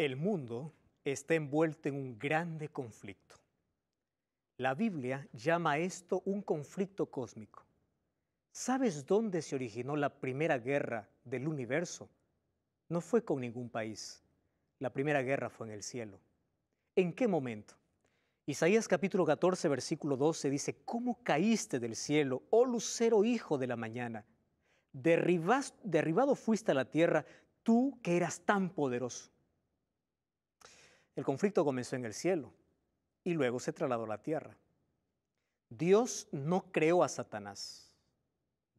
El mundo está envuelto en un grande conflicto. La Biblia llama a esto un conflicto cósmico. ¿Sabes dónde se originó la primera guerra del universo? No fue con ningún país. La primera guerra fue en el cielo. ¿En qué momento? Isaías capítulo 14, versículo 12 dice: ¿Cómo caíste del cielo, oh lucero hijo de la mañana? Derribado fuiste a la tierra, tú que eras tan poderoso. El conflicto comenzó en el cielo y luego se trasladó a la tierra. Dios no creó a Satanás.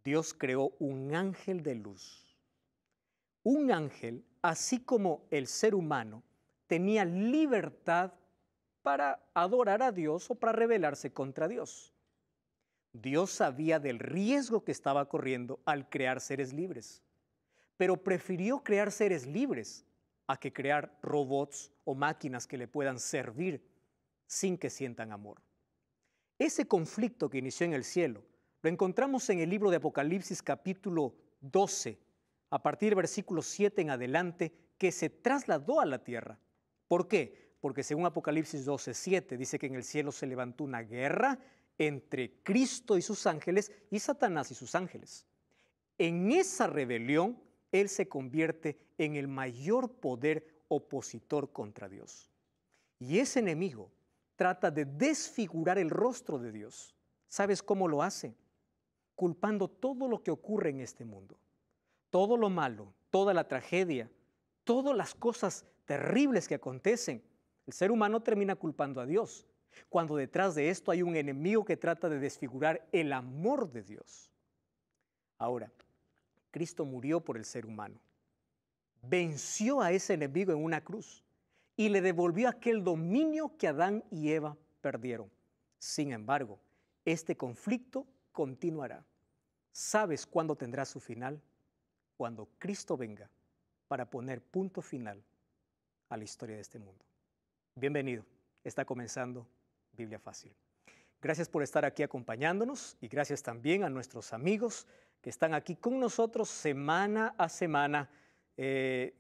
Dios creó un ángel de luz. Un ángel, así como el ser humano, tenía libertad para adorar a Dios o para rebelarse contra Dios. Dios sabía del riesgo que estaba corriendo al crear seres libres, pero prefirió crear seres libres a que crear robots o máquinas que le puedan servir sin que sientan amor. Ese conflicto que inició en el cielo lo encontramos en el libro de Apocalipsis capítulo 12, a partir del versículo 7 en adelante, que se trasladó a la tierra. ¿Por qué? Porque según Apocalipsis 12, 7, dice que en el cielo se levantó una guerra entre Cristo y sus ángeles y Satanás y sus ángeles. En esa rebelión, él se convierte en el mayor poder opositor contra Dios. Y ese enemigo trata de desfigurar el rostro de Dios. ¿Sabes cómo lo hace? Culpando todo lo que ocurre en este mundo. Todo lo malo, toda la tragedia, todas las cosas terribles que acontecen. El ser humano termina culpando a Dios, cuando detrás de esto hay un enemigo que trata de desfigurar el amor de Dios. Ahora, Cristo murió por el ser humano. Venció a ese enemigo en una cruz y le devolvió aquel dominio que Adán y Eva perdieron. Sin embargo, este conflicto continuará. ¿Sabes cuándo tendrá su final? Cuando Cristo venga para poner punto final a la historia de este mundo. Bienvenido, está comenzando Biblia Fácil. Gracias por estar aquí acompañándonos y gracias también a nuestros amigos que están aquí con nosotros semana a semana,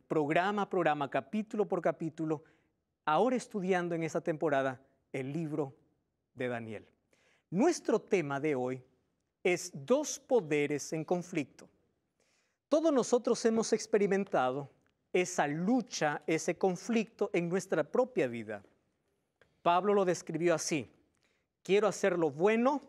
programa a programa, capítulo por capítulo, ahora estudiando en esta temporada el libro de Daniel. Nuestro tema de hoy es dos poderes en conflicto. Todos nosotros hemos experimentado esa lucha, ese conflicto en nuestra propia vida. Pablo lo describió así: quiero hacer lo bueno,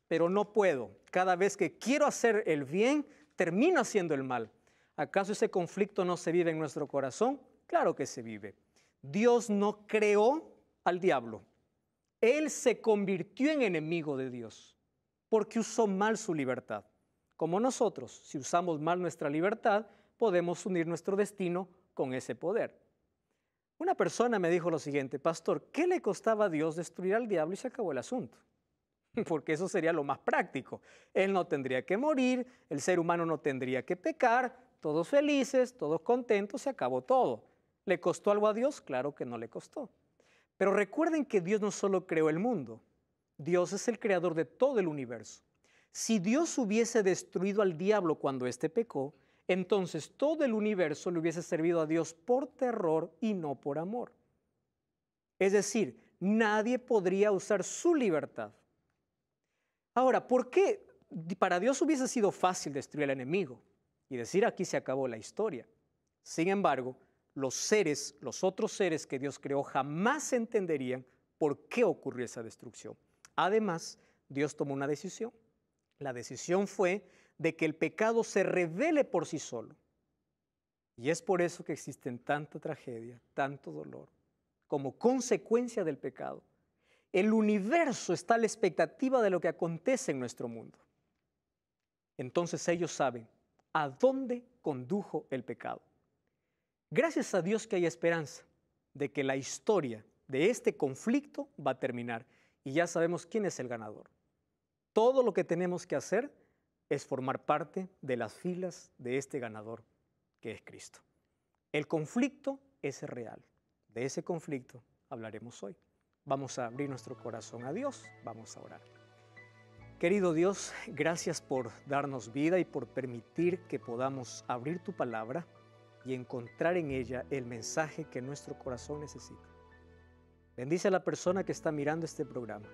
pero no puedo. Cada vez que quiero hacer el bien, termino haciendo el mal. ¿Acaso ese conflicto no se vive en nuestro corazón? Claro que se vive. Dios no creó al diablo. Él se convirtió en enemigo de Dios porque usó mal su libertad. Como nosotros, si usamos mal nuestra libertad, podemos unir nuestro destino con ese poder. Una persona me dijo lo siguiente: pastor, ¿qué le costaba a Dios destruir al diablo y se acabó el asunto? Porque eso sería lo más práctico. Él no tendría que morir, el ser humano no tendría que pecar, todos felices, todos contentos, se acabó todo. ¿Le costó algo a Dios? Claro que no le costó. Pero recuerden que Dios no solo creó el mundo, Dios es el creador de todo el universo. Si Dios hubiese destruido al diablo cuando éste pecó, entonces todo el universo le hubiese servido a Dios por terror y no por amor. Es decir, nadie podría usar su libertad. Ahora, ¿por qué para Dios hubiese sido fácil destruir al enemigo y decir aquí se acabó la historia? Sin embargo, los otros seres que Dios creó jamás entenderían por qué ocurrió esa destrucción. Además, Dios tomó una decisión. La decisión fue de que el pecado se revele por sí solo. Y es por eso que existen tanta tragedia, tanto dolor, como consecuencia del pecado. El universo está a la expectativa de lo que acontece en nuestro mundo. Entonces ellos saben a dónde condujo el pecado. Gracias a Dios que hay esperanza de que la historia de este conflicto va a terminar y ya sabemos quién es el ganador. Todo lo que tenemos que hacer es formar parte de las filas de este ganador que es Cristo. El conflicto es real. De ese conflicto hablaremos hoy. Vamos a abrir nuestro corazón a Dios, vamos a orar. Querido Dios, gracias por darnos vida y por permitir que podamos abrir tu palabra y encontrar en ella el mensaje que nuestro corazón necesita. Bendice a la persona que está mirando este programa.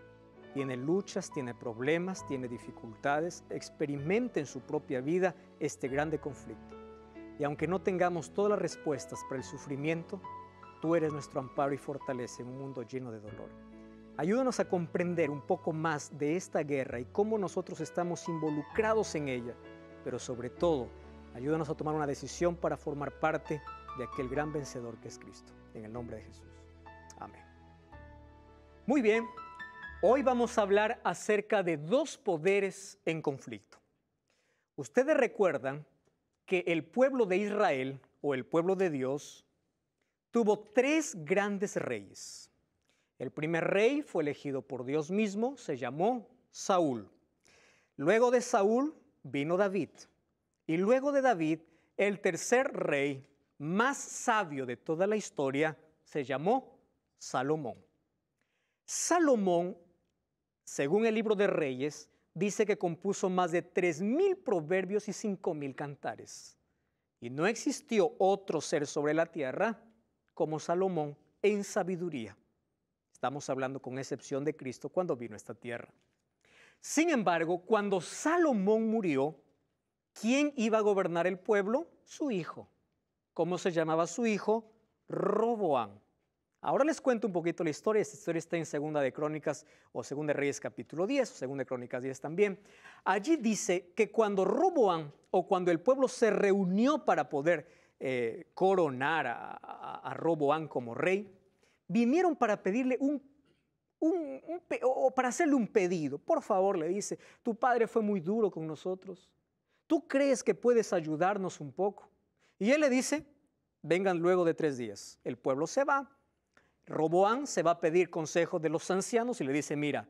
Tiene luchas, tiene problemas, tiene dificultades, experimenta en su propia vida este grande conflicto. Y aunque no tengamos todas las respuestas para el sufrimiento, tú eres nuestro amparo y fortaleza en un mundo lleno de dolor. Ayúdanos a comprender un poco más de esta guerra y cómo nosotros estamos involucrados en ella, pero sobre todo, ayúdanos a tomar una decisión para formar parte de aquel gran vencedor que es Cristo. En el nombre de Jesús. Amén. Muy bien, hoy vamos a hablar acerca de dos poderes en conflicto. Ustedes recuerdan que el pueblo de Israel, o el pueblo de Dios, tuvo tres grandes reyes. El primer rey fue elegido por Dios mismo, se llamó Saúl. Luego de Saúl vino David. Y luego de David, el tercer rey más sabio de toda la historia se llamó Salomón. Salomón, según el libro de Reyes, dice que compuso más de 3,000 proverbios y 5,000 cantares. Y no existió otro ser sobre la tierra como Salomón en sabiduría. Estamos hablando con excepción de Cristo cuando vino a esta tierra. Sin embargo, cuando Salomón murió, ¿quién iba a gobernar el pueblo? Su hijo. ¿Cómo se llamaba su hijo? Roboam. Ahora les cuento un poquito la historia. Esta historia está en Segunda de Crónicas o Segunda de Reyes capítulo 10 o Segunda de Crónicas 10 también. Allí dice que cuando Roboam o cuando el pueblo se reunió para poder coronar a Roboam como rey, vinieron para pedirle para hacerle un pedido. Por favor, le dice, tu padre fue muy duro con nosotros. ¿Tú crees que puedes ayudarnos un poco? Y él le dice, vengan luego de 3 días. El pueblo se va. Roboam se va a pedir consejo de los ancianos y le dice, mira,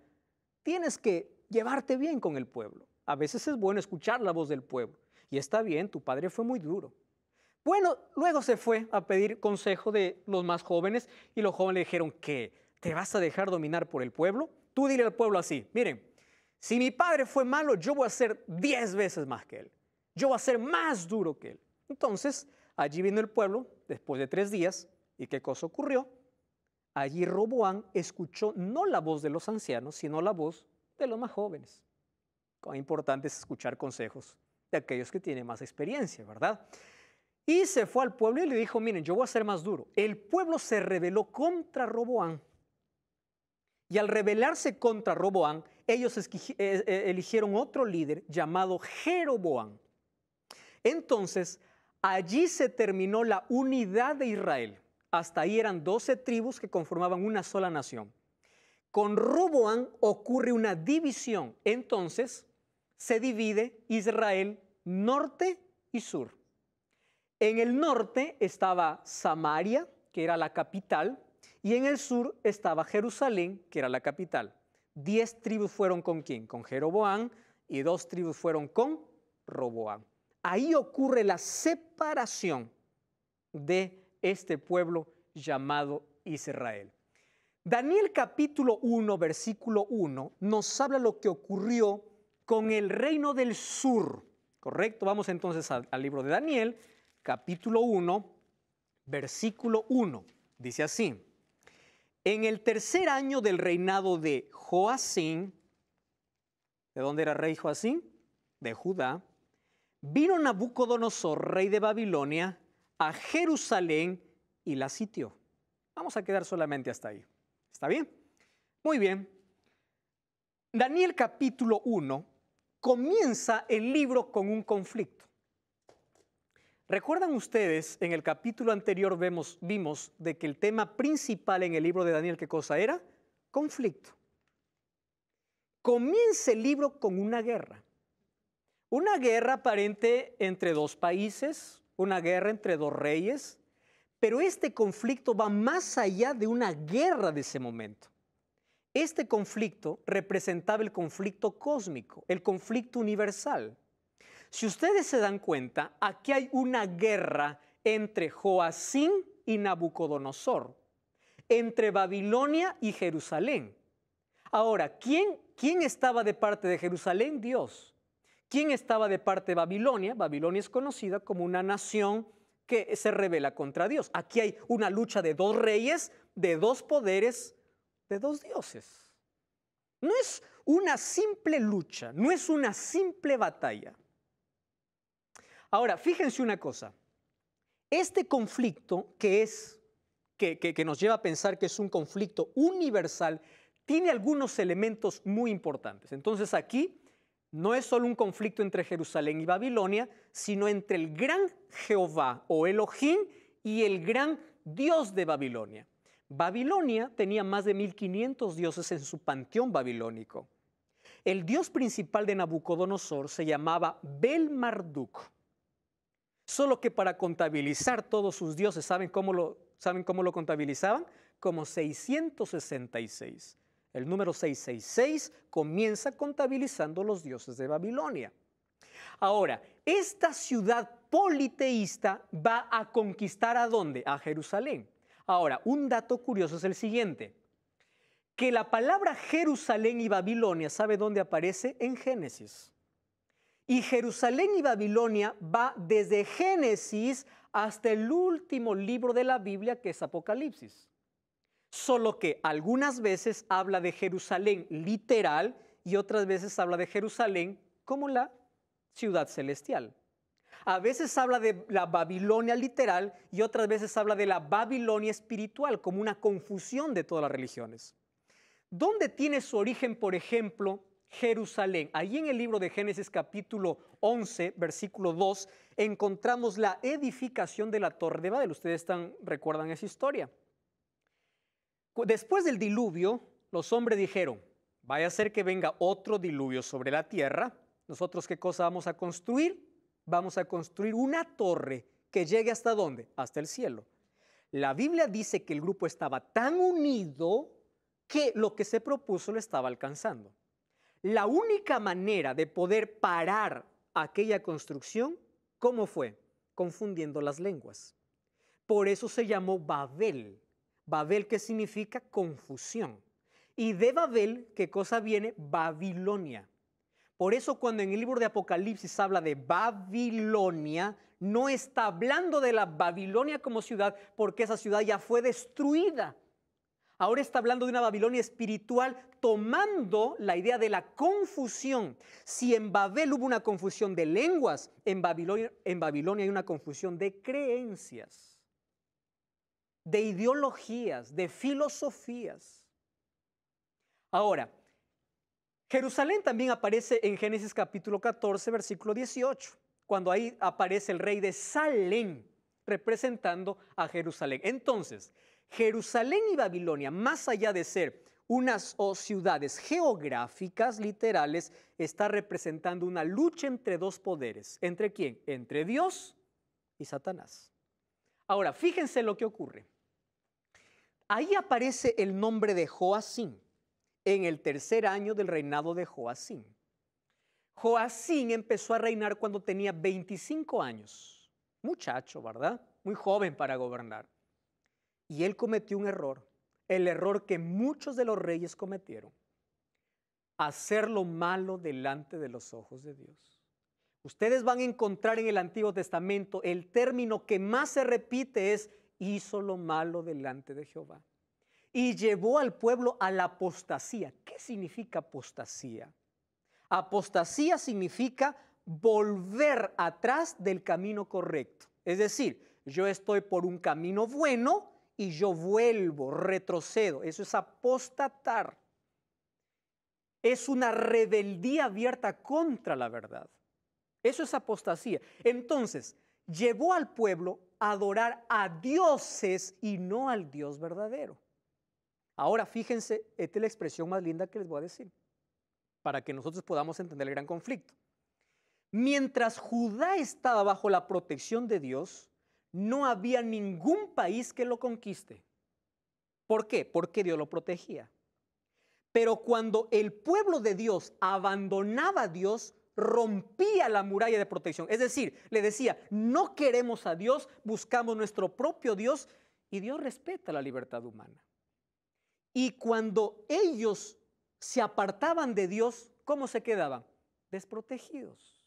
tienes que llevarte bien con el pueblo. A veces es bueno escuchar la voz del pueblo. Y está bien, tu padre fue muy duro. Bueno, luego se fue a pedir consejo de los más jóvenes y los jóvenes le dijeron, ¿qué? ¿Te vas a dejar dominar por el pueblo? Tú dile al pueblo así, miren, si mi padre fue malo, yo voy a ser 10 veces más que él. Yo voy a ser más duro que él. Entonces, allí vino el pueblo después de 3 días. ¿Y qué cosa ocurrió? Allí Roboam escuchó no la voz de los ancianos, sino la voz de los más jóvenes. Cuán importante es escuchar consejos de aquellos que tienen más experiencia, ¿verdad? Y se fue al pueblo y le dijo, miren, yo voy a ser más duro. El pueblo se rebeló contra Roboam. Y al rebelarse contra Roboam, ellos eligieron otro líder llamado Jeroboam. Entonces, allí se terminó la unidad de Israel. Hasta ahí eran 12 tribus que conformaban una sola nación. Con Roboam ocurre una división. Entonces, se divide Israel norte y sur. En el norte estaba Samaria, que era la capital, y en el sur estaba Jerusalén, que era la capital. 10 tribus fueron con ¿quién? Con Jeroboam, y 2 tribus fueron con Roboam. Ahí ocurre la separación de este pueblo llamado Israel. Daniel capítulo 1, versículo 1, nos habla lo que ocurrió con el reino del sur. ¿Correcto? Vamos entonces al libro de Daniel, capítulo 1, versículo 1. Dice así, en el tercer año del reinado de Joacim, ¿de dónde era rey Joacim? De Judá, vino Nabucodonosor, rey de Babilonia, a Jerusalén y la sitió. Vamos a quedar solamente hasta ahí. ¿Está bien? Muy bien. Daniel capítulo 1 comienza el libro con un conflicto. ¿Recuerdan ustedes, en el capítulo anterior vimos de que el tema principal en el libro de Daniel, ¿qué cosa era? Conflicto. Comienza el libro con una guerra. Una guerra aparente entre 2 países, una guerra entre 2 reyes, pero este conflicto va más allá de una guerra de ese momento. Este conflicto representaba el conflicto cósmico, el conflicto universal. Si ustedes se dan cuenta, aquí hay una guerra entre Joacim y Nabucodonosor, entre Babilonia y Jerusalén. Ahora, ¿quién estaba de parte de Jerusalén? Dios. ¿Quién estaba de parte de Babilonia? Babilonia es conocida como una nación que se rebela contra Dios. Aquí hay una lucha de dos reyes, de dos poderes, de dos dioses. No es una simple lucha, no es una simple batalla. Ahora, fíjense una cosa. Este conflicto que nos lleva a pensar que es un conflicto universal, tiene algunos elementos muy importantes. Entonces aquí no es solo un conflicto entre Jerusalén y Babilonia, sino entre el gran Jehová o Elohim y el gran Dios de Babilonia. Babilonia tenía más de 1500 dioses en su panteón babilónico. El dios principal de Nabucodonosor se llamaba Bel-Marduk. Solo que para contabilizar todos sus dioses, ¿saben cómo lo contabilizaban? Como 666. El número 666 comienza contabilizando los dioses de Babilonia. Ahora, esta ciudad politeísta va a conquistar ¿a dónde? A Jerusalén. Ahora, un dato curioso es el siguiente, que la palabra Jerusalén y Babilonia, ¿sabe dónde aparece? En Génesis. Y Jerusalén y Babilonia va desde Génesis hasta el último libro de la Biblia, que es Apocalipsis. Solo que algunas veces habla de Jerusalén literal y otras veces habla de Jerusalén como la ciudad celestial. A veces habla de la Babilonia literal y otras veces habla de la Babilonia espiritual, como una confusión de todas las religiones. ¿Dónde tiene su origen, por ejemplo, Jerusalén? Allí en el libro de Génesis capítulo 11, versículo 2, encontramos la edificación de la Torre de Babel. Ustedes recuerdan esa historia. Después del diluvio, los hombres dijeron, vaya a ser que venga otro diluvio sobre la tierra. ¿Nosotros qué cosa vamos a construir? Vamos a construir una torre que llegue ¿hasta dónde? Hasta el cielo. La Biblia dice que el grupo estaba tan unido que lo que se propuso lo estaba alcanzando. La única manera de poder parar aquella construcción, ¿cómo fue? Confundiendo las lenguas. Por eso se llamó Babel. Babel, ¿qué significa? Confusión. Y de Babel, ¿qué cosa viene? Babilonia. Por eso cuando en el libro de Apocalipsis habla de Babilonia, no está hablando de la Babilonia como ciudad, porque esa ciudad ya fue destruida. Ahora está hablando de una Babilonia espiritual, tomando la idea de la confusión. Si en Babel hubo una confusión de lenguas, en Babilonia hay una confusión de creencias, de ideologías, de filosofías. Ahora, Jerusalén también aparece en Génesis capítulo 14, versículo 18, cuando ahí aparece el rey de Salem representando a Jerusalén. Entonces, Jerusalén y Babilonia, más allá de ser unas ciudades geográficas literales, está representando una lucha entre dos poderes. ¿Entre quién? Entre Dios y Satanás. Ahora, fíjense lo que ocurre. Ahí aparece el nombre de Joacim en el tercer año del reinado de Joacim. Joacim empezó a reinar cuando tenía 25 años. Muchacho, ¿verdad? Muy joven para gobernar. Y él cometió un error, el error que muchos de los reyes cometieron: hacer lo malo delante de los ojos de Dios. Ustedes van a encontrar en el Antiguo Testamento el término que más se repite es: hizo lo malo delante de Jehová. Y llevó al pueblo a la apostasía. ¿Qué significa apostasía? Apostasía significa volver atrás del camino correcto. Es decir, yo estoy por un camino bueno y yo vuelvo, retrocedo. Eso es apostatar. Es una rebeldía abierta contra la verdad. Eso es apostasía. Entonces, llevó al pueblo a adorar a dioses y no al Dios verdadero. Ahora fíjense, esta es la expresión más linda que les voy a decir, para que nosotros podamos entender el gran conflicto. Mientras Judá estaba bajo la protección de Dios, no había ningún país que lo conquiste. ¿Por qué? Porque Dios lo protegía. Pero cuando el pueblo de Dios abandonaba a Dios, rompía la muralla de protección. Es decir, le decía, no queremos a Dios, buscamos nuestro propio Dios, y Dios respeta la libertad humana. Y cuando ellos se apartaban de Dios, ¿cómo se quedaban? Desprotegidos.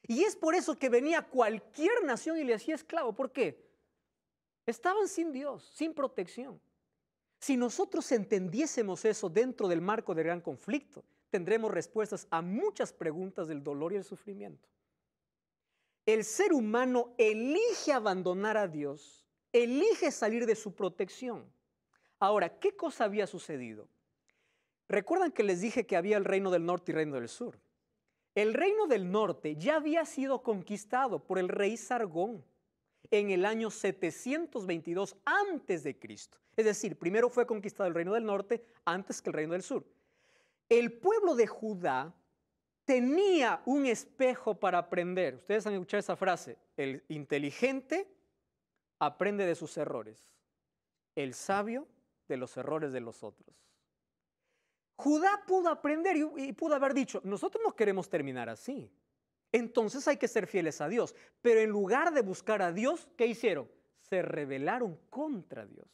Y es por eso que venía cualquier nación y le hacía esclavo. ¿Por qué? Estaban sin Dios, sin protección. Si nosotros entendiésemos eso dentro del marco del gran conflicto, tendremos respuestas a muchas preguntas del dolor y el sufrimiento. El ser humano elige abandonar a Dios, elige salir de su protección. Ahora, ¿qué cosa había sucedido? Recuerdan que les dije que había el reino del norte y el reino del sur. El reino del norte ya había sido conquistado por el rey Sargón en el año 722 antes de Cristo. Es decir, primero fue conquistado el reino del norte antes que el reino del sur. El pueblo de Judá tenía un espejo para aprender. Ustedes han escuchado esa frase: el inteligente aprende de sus errores, el sabio de los errores de los otros. Judá pudo aprender y pudo haber dicho: nosotros no queremos terminar así, entonces hay que ser fieles a Dios. Pero en lugar de buscar a Dios, ¿qué hicieron? Se rebelaron contra Dios.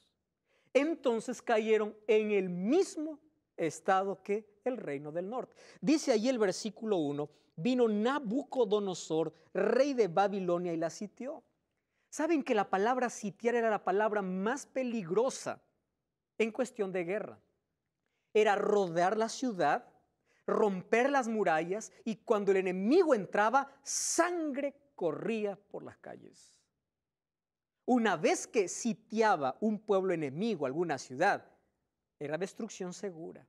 Entonces cayeron en el mismo estado que el reino del norte. Dice allí el versículo 1, vino Nabucodonosor, rey de Babilonia, y la sitió. ¿Saben que la palabra sitiar era la palabra más peligrosa en cuestión de guerra? Era rodear la ciudad, romper las murallas, y cuando el enemigo entraba, sangre corría por las calles. Una vez que sitiaba un pueblo enemigo, alguna ciudad, era destrucción segura.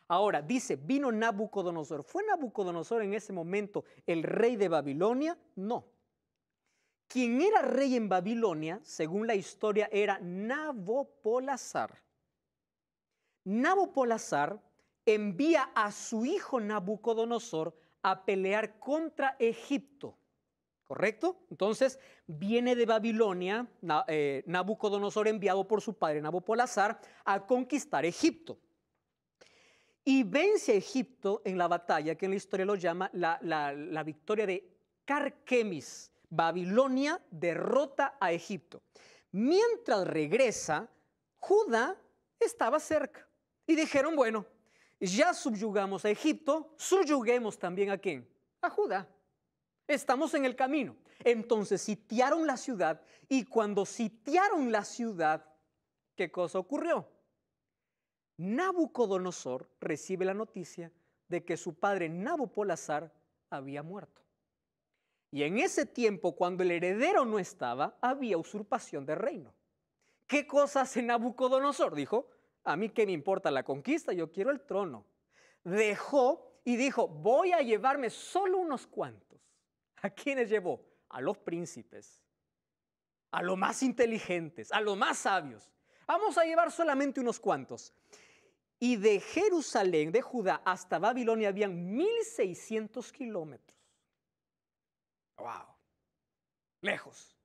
Ahora, dice, vino Nabucodonosor. ¿Fue Nabucodonosor en ese momento el rey de Babilonia? No. Quien era rey en Babilonia, según la historia, era Nabopolassar. Nabopolassar envía a su hijo Nabucodonosor a pelear contra Egipto. ¿Correcto? Entonces viene de Babilonia Nabucodonosor, enviado por su padre Nabopolassar, a conquistar Egipto. Y vence a Egipto en la batalla que en la historia lo llama la victoria de Carquemis. Babilonia derrota a Egipto. Mientras regresa, Judá estaba cerca. Y dijeron, bueno, ya subyugamos a Egipto, subyuguemos también ¿a quién? A Judá. Estamos en el camino. Entonces sitiaron la ciudad, y cuando sitiaron la ciudad, ¿qué cosa ocurrió? Nabucodonosor recibe la noticia de que su padre Nabopolassar había muerto. Y en ese tiempo, cuando el heredero no estaba, había usurpación de reino. ¿Qué cosa hace Nabucodonosor? Dijo, a mí qué me importa la conquista, yo quiero el trono. Dejó y dijo, voy a llevarme solo unos cuantos. ¿A quiénes llevó? A los príncipes, a los más inteligentes, a los más sabios. Vamos a llevar solamente unos cuantos. Y de Jerusalén, de Judá, hasta Babilonia habían 1600 kilómetros. ¡Wow! Lejos.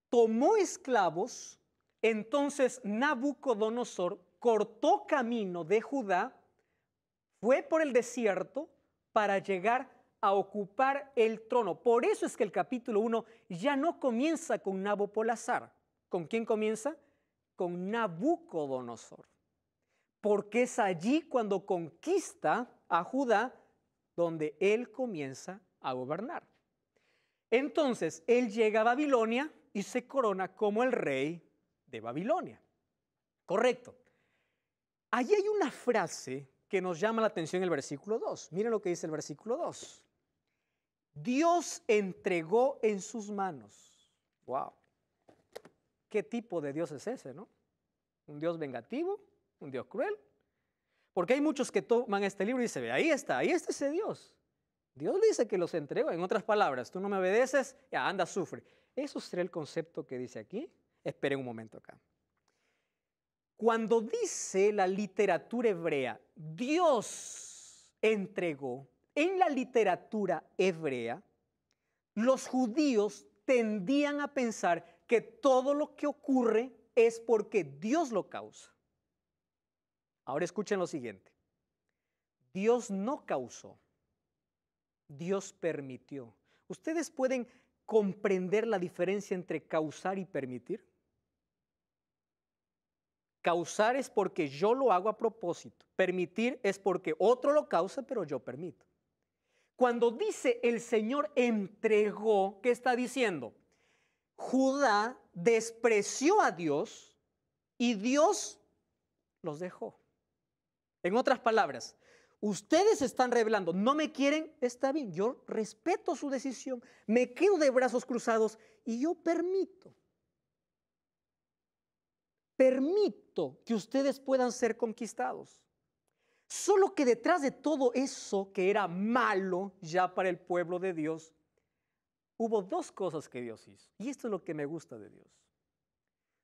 Tomó esclavos. Entonces Nabucodonosor cortó camino de Judá, fue por el desierto para llegar a ocupar el trono. Por eso es que el capítulo 1 ya no comienza con Nabopolassar. ¿Con quién comienza? Con Nabucodonosor. Porque es allí cuando conquista a Judá donde él comienza a gobernar. Entonces, él llega a Babilonia y se corona como el rey de Babilonia. Correcto. Allí hay una frase que nos llama la atención en el versículo 2. Miren lo que dice el versículo 2. Dios entregó en sus manos. ¡Wow! ¿Qué tipo de Dios es ese, no? ¿Un Dios vengativo? ¿Un Dios cruel? Porque hay muchos que toman este libro y dicen, ahí está ese Dios. Dios dice que los entregó. En otras palabras, tú no me obedeces, ya anda, sufre. ¿Eso sería el concepto que dice aquí? Esperen un momento acá. Cuando dice la literatura hebrea, Dios entregó, en la literatura hebrea, los judíos tendían a pensar que todo lo que ocurre es porque Dios lo causa. Ahora escuchen lo siguiente. Dios no causó, Dios permitió. ¿Ustedes pueden comprender la diferencia entre causar y permitir? Causar es porque yo lo hago a propósito. Permitir es porque otro lo causa, pero yo permito. Cuando dice el Señor entregó, ¿qué está diciendo? Judá despreció a Dios y Dios los dejó. En otras palabras, ustedes están rebelando, no me quieren, está bien, yo respeto su decisión, me quedo de brazos cruzados y yo permito que ustedes puedan ser conquistados. Solo que detrás de todo eso que era malo ya para el pueblo de Dios, hubo dos cosas que Dios hizo. Y esto es lo que me gusta de Dios.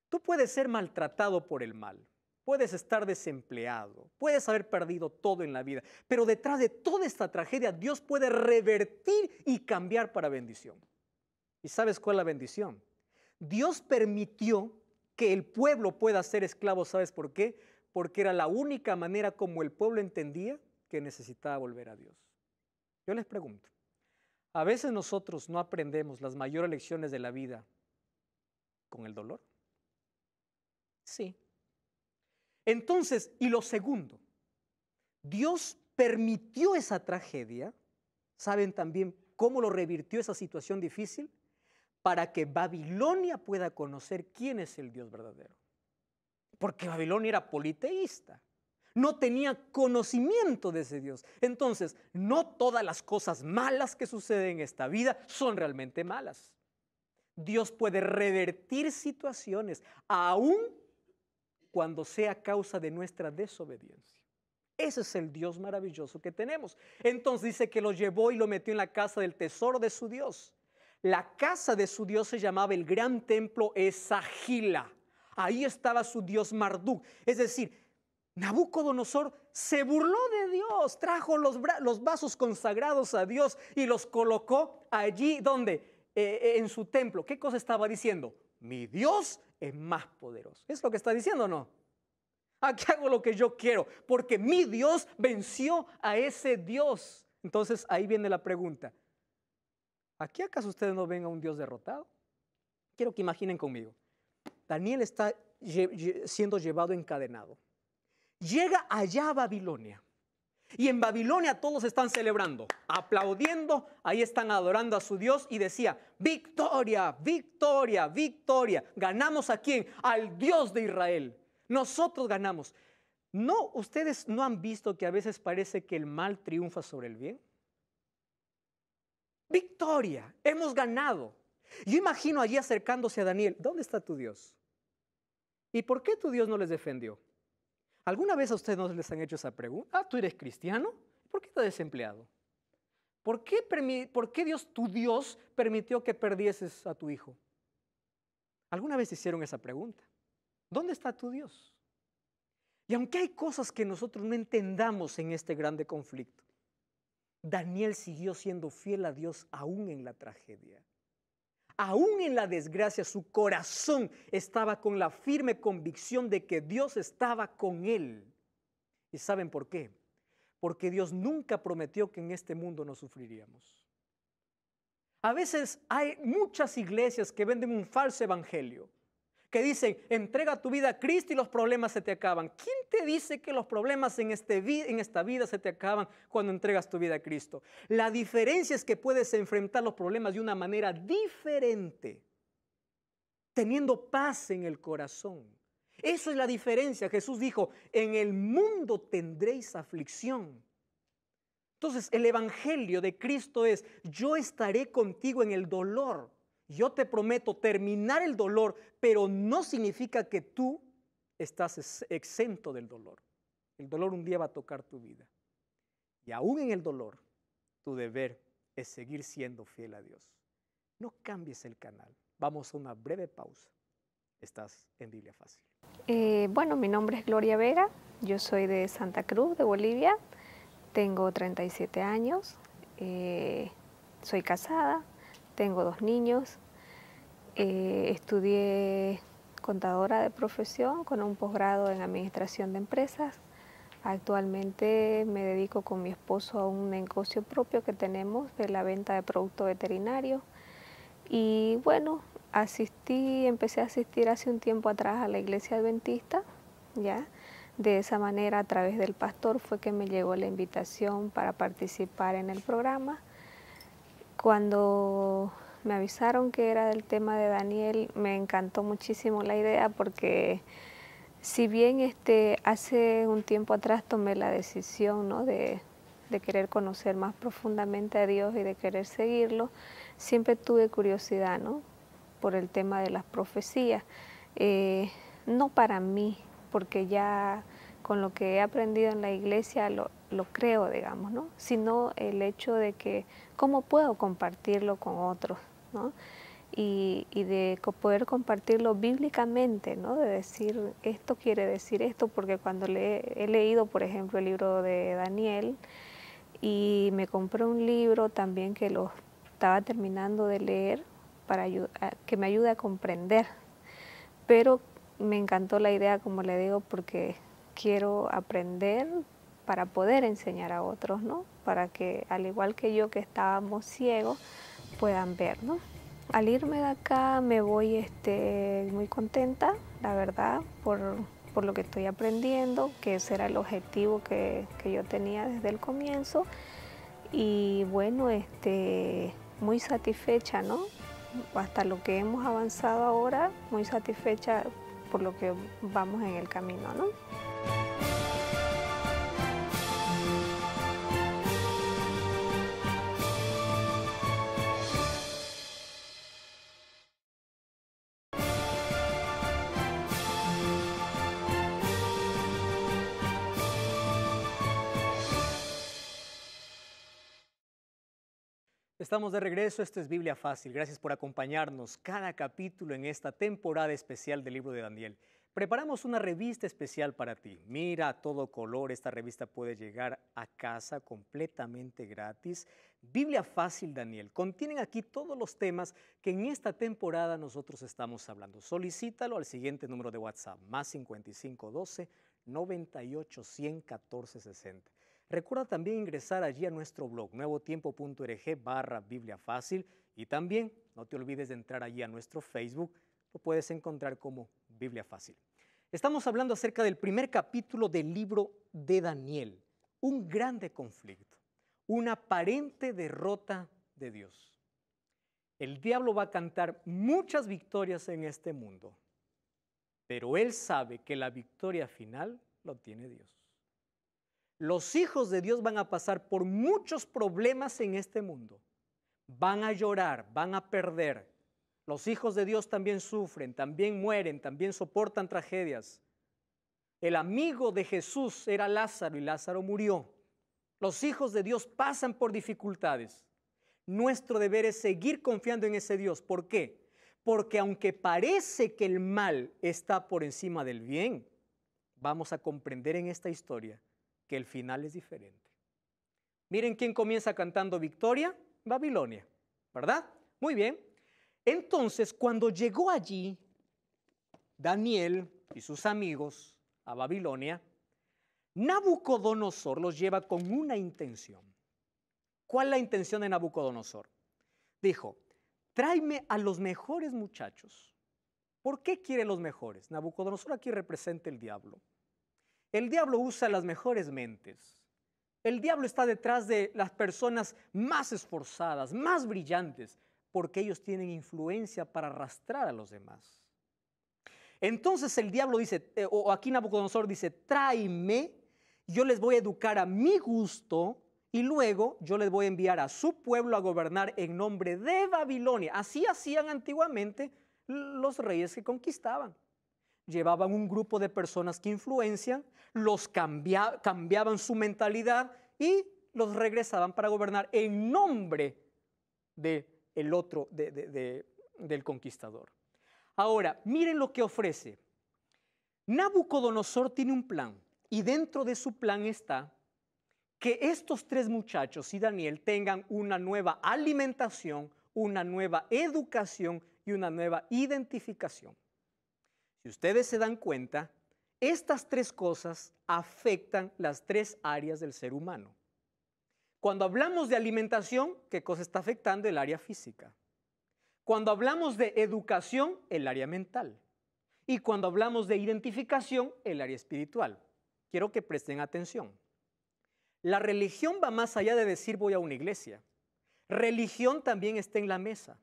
Tú puedes ser maltratado por el mal, puedes estar desempleado, puedes haber perdido todo en la vida, pero detrás de toda esta tragedia Dios puede revertir y cambiar para bendición. ¿Y sabes cuál es la bendición? Dios permitió que el pueblo pueda ser esclavo. ¿Sabes por qué? Porque era la única manera como el pueblo entendía que necesitaba volver a Dios. Yo les pregunto, ¿a veces nosotros no aprendemos las mayores lecciones de la vida con el dolor? Sí. Entonces, y lo segundo, Dios permitió esa tragedia. ¿Saben también cómo lo revirtió esa situación difícil? Para que Babilonia pueda conocer quién es el Dios verdadero. Porque Babilonia era politeísta, no tenía conocimiento de ese Dios. Entonces, no todas las cosas malas que suceden en esta vida son realmente malas. Dios puede revertir situaciones, aun cuando sea causa de nuestra desobediencia. Ese es el Dios maravilloso que tenemos. Entonces dice que lo llevó y lo metió en la casa del tesoro de su Dios. La casa de su Dios se llamaba el gran templo Esagila. Ahí estaba su Dios Marduk. Es decir, Nabucodonosor se burló de Dios, trajo los vasos consagrados a Dios y los colocó allí donde, en su templo. ¿Qué cosa estaba diciendo? Mi Dios es más poderoso. ¿Es lo que está diciendo o no? Aquí hago lo que yo quiero, porque mi Dios venció a ese Dios. Entonces ahí viene la pregunta. ¿Aquí acaso ustedes no ven a un Dios derrotado? Quiero que imaginen conmigo. Daniel está siendo llevado encadenado. Llega allá a Babilonia. Y en Babilonia todos están celebrando, aplaudiendo, ahí están adorando a su Dios y decía, victoria, victoria, victoria. ¿Ganamos a quién? Al Dios de Israel. Nosotros ganamos. ¿No, ustedes no han visto que a veces parece que el mal triunfa sobre el bien? Victoria, hemos ganado. Yo imagino allí acercándose a Daniel, ¿dónde está tu Dios? ¿Y por qué tu Dios no les defendió? ¿Alguna vez a ustedes no les han hecho esa pregunta? Ah, ¿tú eres cristiano? ¿Por qué estás desempleado? ¿Por qué Dios, tu Dios, permitió que perdieses a tu hijo? ¿Alguna vez hicieron esa pregunta? ¿Dónde está tu Dios? Y aunque hay cosas que nosotros no entendamos en este grande conflicto, Daniel siguió siendo fiel a Dios aún en la tragedia. Aún en la desgracia, su corazón estaba con la firme convicción de que Dios estaba con él. ¿Y saben por qué? Porque Dios nunca prometió que en este mundo no sufriríamos. A veces hay muchas iglesias que venden un falso evangelio, que dicen, entrega tu vida a Cristo y los problemas se te acaban. ¿Quién te dice que los problemas en esta vida se te acaban cuando entregas tu vida a Cristo? La diferencia es que puedes enfrentar los problemas de una manera diferente, teniendo paz en el corazón. Eso es la diferencia. Jesús dijo, en el mundo tendréis aflicción. Entonces, el evangelio de Cristo es, yo estaré contigo en el dolor. Yo te prometo terminar el dolor, pero no significa que tú estás exento del dolor. El dolor un día va a tocar tu vida. Y aún en el dolor, tu deber es seguir siendo fiel a Dios. No cambies el canal. Vamos a una breve pausa. Estás en Biblia Fácil. Bueno, mi nombre es Gloria Vega. Yo soy de Santa Cruz, de Bolivia. Tengo 37 años. Soy casada. Tengo 2 niños, estudié contadora de profesión con un posgrado en administración de empresas. Actualmente me dedico con mi esposo a un negocio propio que tenemos de la venta de productos veterinarios. Y bueno, empecé a asistir hace un tiempo atrás a la iglesia adventista, ¿ya? De esa manera, a través del pastor, fue que me llegó la invitación para participar en el programa. Cuando me avisaron que era del tema de Daniel, me encantó muchísimo la idea porque si bien hace un tiempo atrás tomé la decisión, ¿no?, de querer conocer más profundamente a Dios y de querer seguirlo, siempre tuve curiosidad, ¿no?, por el tema de las profecías. No para mí, porque ya con lo que he aprendido en la iglesia lo creo, digamos, ¿no?, sino el hecho de que cómo puedo compartirlo con otros, ¿no?, y de poder compartirlo bíblicamente, ¿no?, de decir, esto quiere decir esto, porque cuando he leído, por ejemplo, el libro de Daniel, y me compré un libro también que lo estaba terminando de leer para que me ayude a comprender, pero me encantó la idea, como le digo, porque quiero aprender para poder enseñar a otros, ¿no?, para que, al igual que yo, que estábamos ciegos, puedan ver, ¿no? Al irme de acá me voy muy contenta, la verdad, por lo que estoy aprendiendo, que ese era el objetivo que yo tenía desde el comienzo. Y bueno, muy satisfecha, ¿no? Hasta lo que hemos avanzado ahora, muy satisfecha por lo que vamos en el camino, ¿no? Estamos de regreso, esto es Biblia Fácil. Gracias por acompañarnos cada capítulo en esta temporada especial del libro de Daniel. Preparamos una revista especial para ti. Mira, a todo color, esta revista puede llegar a casa completamente gratis. Biblia Fácil Daniel. Contienen aquí todos los temas que en esta temporada nosotros estamos hablando. Solicítalo al siguiente número de WhatsApp, más 5512 98 100 14 60. Recuerda también ingresar allí a nuestro blog, nuevotiempo.org/Biblia Fácil, y también no te olvides de entrar allí a nuestro Facebook, lo puedes encontrar como Biblia Fácil. Estamos hablando acerca del primer capítulo del libro de Daniel, un grande conflicto, una aparente derrota de Dios. El diablo va a cantar muchas victorias en este mundo, pero él sabe que la victoria final lo tiene Dios. Los hijos de Dios van a pasar por muchos problemas en este mundo. Van a llorar, van a perder. Los hijos de Dios también sufren, también mueren, también soportan tragedias. El amigo de Jesús era Lázaro y Lázaro murió. Los hijos de Dios pasan por dificultades. Nuestro deber es seguir confiando en ese Dios. ¿Por qué? Porque aunque parece que el mal está por encima del bien, vamos a comprender en esta historia que el final es diferente. Miren quién comienza cantando victoria, Babilonia, ¿verdad? Muy bien. Entonces, cuando llegó allí Daniel y sus amigos a Babilonia, Nabucodonosor los lleva con una intención. ¿Cuál es la intención de Nabucodonosor? Dijo, tráeme a los mejores muchachos. ¿Por qué quiere los mejores? Nabucodonosor aquí representa el diablo. El diablo usa las mejores mentes. El diablo está detrás de las personas más esforzadas, más brillantes, porque ellos tienen influencia para arrastrar a los demás. Entonces el diablo dice, o aquí Nabucodonosor dice, tráeme, yo les voy a educar a mi gusto y luego yo les voy a enviar a su pueblo a gobernar en nombre de Babilonia. Así hacían antiguamente los reyes que conquistaban. Llevaban un grupo de personas que influencian, los cambiaban su mentalidad y los regresaban para gobernar en nombre del conquistador. Ahora, miren lo que ofrece. Nabucodonosor tiene un plan y dentro de su plan está que estos tres muchachos y Daniel tengan una nueva alimentación, una nueva educación y una nueva identificación. Si ustedes se dan cuenta, estas tres cosas afectan las tres áreas del ser humano. Cuando hablamos de alimentación, ¿qué cosa está afectando? El área física. Cuando hablamos de educación, el área mental. Y cuando hablamos de identificación, el área espiritual. quiero que presten atención. La religión va más allá de decir voy a una iglesia. Religión también está en la mesa.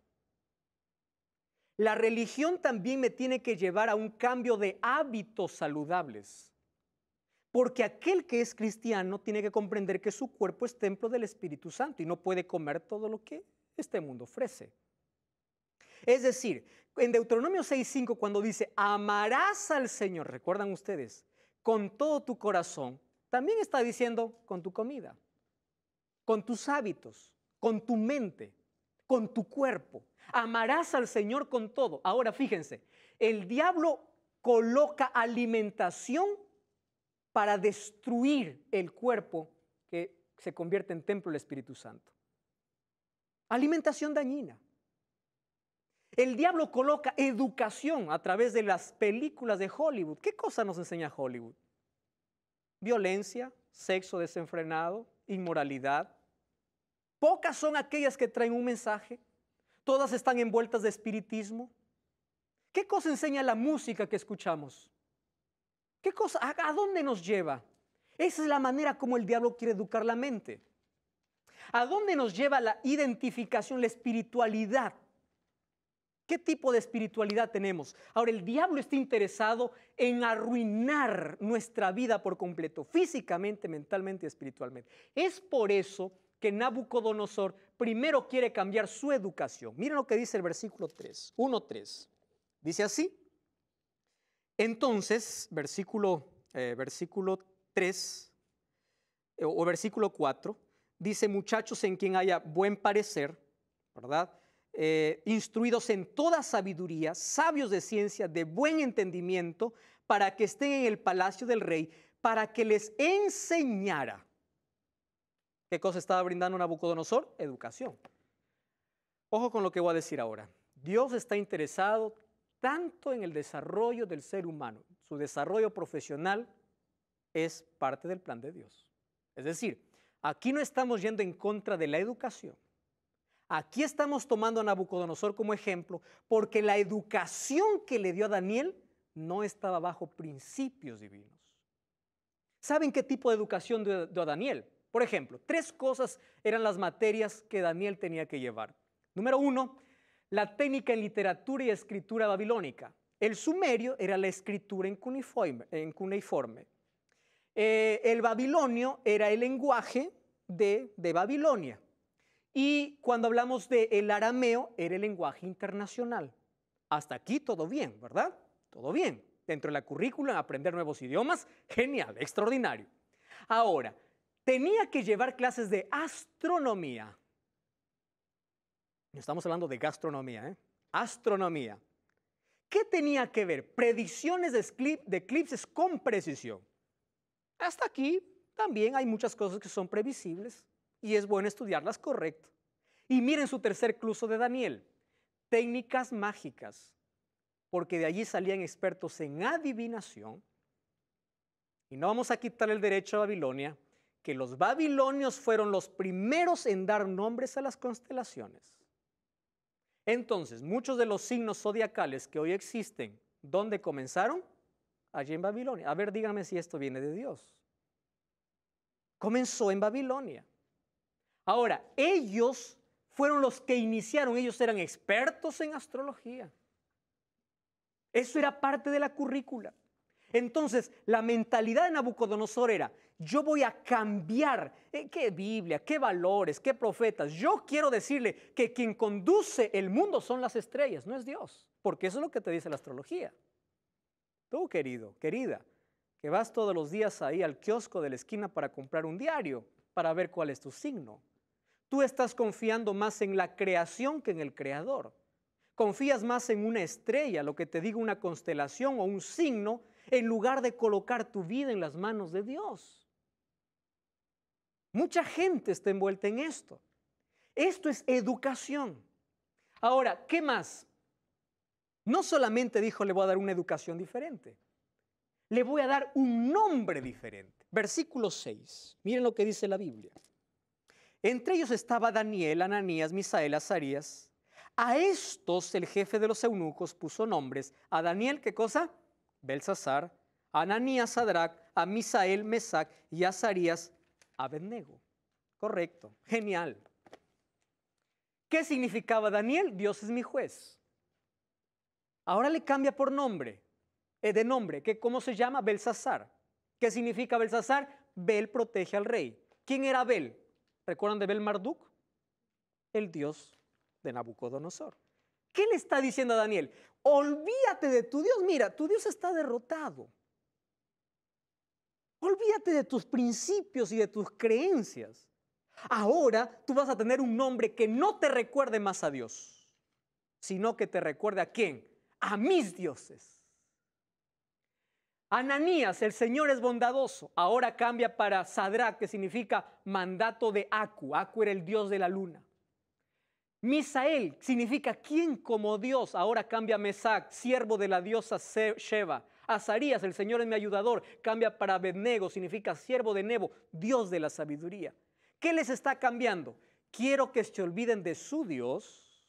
La religión también me tiene que llevar a un cambio de hábitos saludables. Porque aquel que es cristiano tiene que comprender que su cuerpo es templo del Espíritu Santo y no puede comer todo lo que este mundo ofrece. Es decir, en Deuteronomio 6:5 cuando dice amarás al Señor, recuerdan ustedes, con todo tu corazón, también está diciendo con tu comida, con tus hábitos, con tu mente, con tu cuerpo. Amarás al Señor con todo. Ahora fíjense, el diablo coloca alimentación para destruir el cuerpo que se convierte en templo del Espíritu Santo. Alimentación dañina. El diablo coloca educación a través de las películas de Hollywood. ¿Qué cosa nos enseña Hollywood? Violencia, sexo desenfrenado, inmoralidad. Pocas son aquellas que traen un mensaje. Todas están envueltas de espiritismo. ¿Qué cosa enseña la música que escuchamos? ¿Qué cosa? ¿A dónde nos lleva? Esa es la manera como el diablo quiere educar la mente. ¿A dónde nos lleva la identificación, la espiritualidad? ¿Qué tipo de espiritualidad tenemos? Ahora, el diablo está interesado en arruinar nuestra vida por completo, físicamente, mentalmente y espiritualmente. Es por eso que Nabucodonosor primero quiere cambiar su educación. Miren lo que dice el versículo 3, 1:3. Dice así. Entonces, versículo 3 o versículo 4, dice, muchachos en quien haya buen parecer, ¿verdad? Instruidos en toda sabiduría, sabios de ciencia, de buen entendimiento, para que estén en el palacio del rey, para que les enseñara. ¿Qué cosa estaba brindando Nabucodonosor? Educación. Ojo con lo que voy a decir ahora. Dios está interesado tanto en el desarrollo del ser humano. Su desarrollo profesional es parte del plan de Dios. Es decir, aquí no estamos yendo en contra de la educación. Aquí estamos tomando a Nabucodonosor como ejemplo porque la educación que le dio a Daniel no estaba bajo principios divinos. ¿Saben qué tipo de educación dio a Daniel? Por ejemplo, 3 cosas eran las materias que Daniel tenía que llevar. Número 1, la técnica en literatura y escritura babilónica. El sumerio era la escritura en cuneiforme. El babilonio era el lenguaje de Babilonia. Y cuando hablamos del arameo, era el lenguaje internacional. Hasta aquí todo bien, ¿verdad? Todo bien. Dentro de la currícula, aprender nuevos idiomas, genial, extraordinario. Ahora, tenía que llevar clases de astronomía. No estamos hablando de gastronomía, ¿eh? Astronomía. ¿Qué tenía que ver? Predicciones de eclipses con precisión. Hasta aquí también hay muchas cosas que son previsibles y es bueno estudiarlas correcto. Y miren su tercer cluso de Daniel, técnicas mágicas, porque de allí salían expertos en adivinación. Y no vamos a quitar el derecho a Babilonia, que los babilonios fueron los primeros en dar nombres a las constelaciones. Entonces, muchos de los signos zodiacales que hoy existen, ¿dónde comenzaron? Allí en Babilonia. A ver, díganme si esto viene de Dios. Comenzó en Babilonia. Ahora, ellos fueron los que iniciaron, ellos eran expertos en astrología. Eso era parte de la currícula. Entonces, la mentalidad de Nabucodonosor era, yo voy a cambiar, qué Biblia, qué valores, qué profetas. Yo quiero decirle que quien conduce el mundo son las estrellas, no es Dios, porque eso es lo que te dice la astrología. Tú, querido, querida, que vas todos los días ahí al kiosco de la esquina para comprar un diario, para ver cuál es tu signo. Tú estás confiando más en la creación que en el creador. Confías más en una estrella, lo que te diga una constelación o un signo, en lugar de colocar tu vida en las manos de Dios. Mucha gente está envuelta en esto. Esto es educación. Ahora, ¿qué más? No solamente dijo, le voy a dar una educación diferente. Le voy a dar un nombre diferente. Versículo 6. Miren lo que dice la Biblia. Entre ellos estaba Daniel, Ananías, Misael, Azarías. A estos el jefe de los eunucos puso nombres. A Daniel, ¿qué cosa? Belsasar. A Ananías, Sadrac. a Misael, Mesac y a Azarías, Abednego. Correcto, genial. ¿Qué significaba Daniel? Dios es mi juez. Ahora le cambia por nombre, de nombre, ¿cómo se llama? Belsasar. ¿Qué significa Belsasar? Bel protege al rey. ¿Quién era Bel? ¿Recuerdan de Bel Marduk? El dios de Nabucodonosor. ¿Qué le está diciendo a Daniel? Olvídate de tu Dios. Mira, tu Dios está derrotado. Olvídate de tus principios y de tus creencias. Ahora tú vas a tener un nombre que no te recuerde más a Dios, sino que te recuerde ¿a quién? A mis dioses. Ananías, el Señor es bondadoso. Ahora cambia para Sadrach, que significa mandato de Aku. Aku era el dios de la luna. Misael significa ¿quién como Dios? Ahora cambia a Mesac, siervo de la diosa Sheba. Azarías, el Señor es mi ayudador, cambia para Abednego, significa siervo de Nebo, Dios de la sabiduría. ¿Qué les está cambiando? Quiero que se olviden de su Dios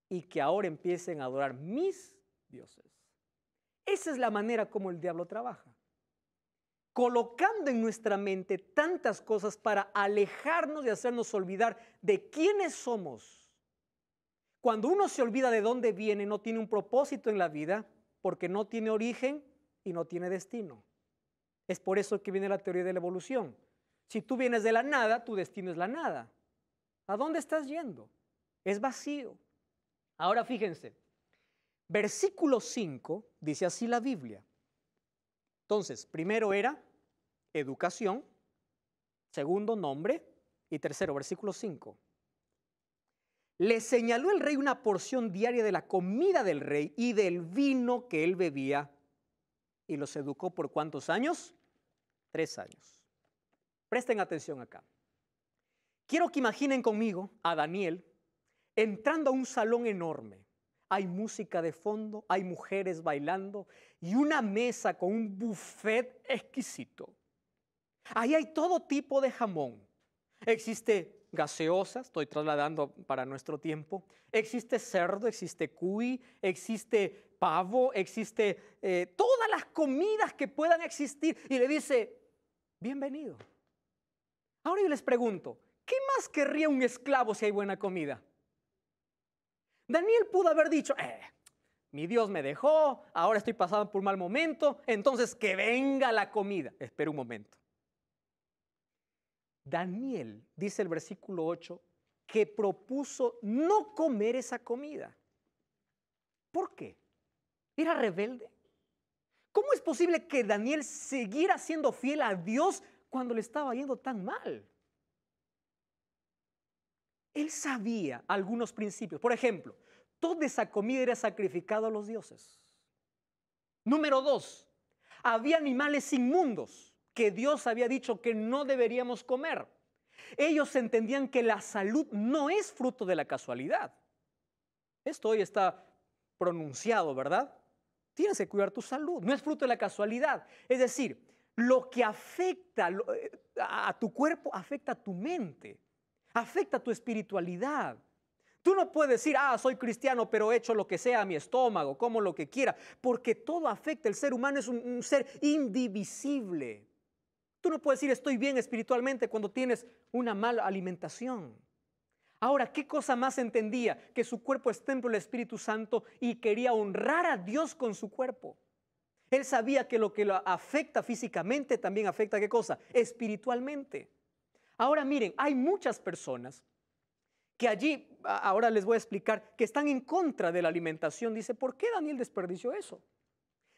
y que ahora empiecen a adorar mis dioses. Esa es la manera como el diablo trabaja. Colocando en nuestra mente tantas cosas para alejarnos y hacernos olvidar de quiénes somos. Cuando uno se olvida de dónde viene, no tiene un propósito en la vida, porque no tiene origen y no tiene destino. Es por eso que viene la teoría de la evolución. Si tú vienes de la nada, tu destino es la nada. ¿A dónde estás yendo? Es vacío. Ahora fíjense, versículo 5 dice así la Biblia. Entonces, primero era educación, segundo nombre y tercero, versículo 5. Le señaló el rey una porción diaria de la comida del rey y del vino que él bebía y los educó por ¿cuántos años? 3 años. Presten atención acá. Quiero que imaginen conmigo a Daniel entrando a un salón enorme. Hay música de fondo, hay mujeres bailando y una mesa con un buffet exquisito. Ahí hay todo tipo de jamón. Existe gaseosa, estoy trasladando para nuestro tiempo. Existe cerdo, existe cuy, existe pavo, existe todas las comidas que puedan existir. Y le dice, bienvenido. Ahora yo les pregunto, ¿qué más querría un esclavo si hay buena comida? Daniel pudo haber dicho, mi Dios me dejó, ahora estoy pasando por un mal momento, entonces que venga la comida. Espera un momento. Daniel, dice el versículo 8, que propuso no comer esa comida. ¿Por qué? ¿Era rebelde? ¿Cómo es posible que Daniel siguiera siendo fiel a Dios cuando le estaba yendo tan mal? Él sabía algunos principios. Por ejemplo, toda esa comida era sacrificada a los dioses. Número 2, había animales inmundos que Dios había dicho que no deberíamos comer. Ellos entendían que la salud no es fruto de la casualidad. Esto hoy está pronunciado, ¿verdad? Tienes que cuidar tu salud, no es fruto de la casualidad. Es decir, lo que afecta a tu cuerpo afecta a tu mente, afecta a tu espiritualidad. Tú no puedes decir, soy cristiano, pero he hecho lo que sea a mi estómago, como lo que quiera, porque todo afecta. El ser humano es un ser indivisible. Tú no puedes decir, estoy bien espiritualmente cuando tienes una mala alimentación. Ahora, ¿qué cosa más entendía? Que su cuerpo es templo del Espíritu Santo y quería honrar a Dios con su cuerpo. Él sabía que lo que lo afecta físicamente también afecta, ¿qué cosa? Espiritualmente. Ahora miren, hay muchas personas que allí, ahora les voy a explicar, que están en contra de la alimentación. Dice, ¿por qué Daniel desperdició eso?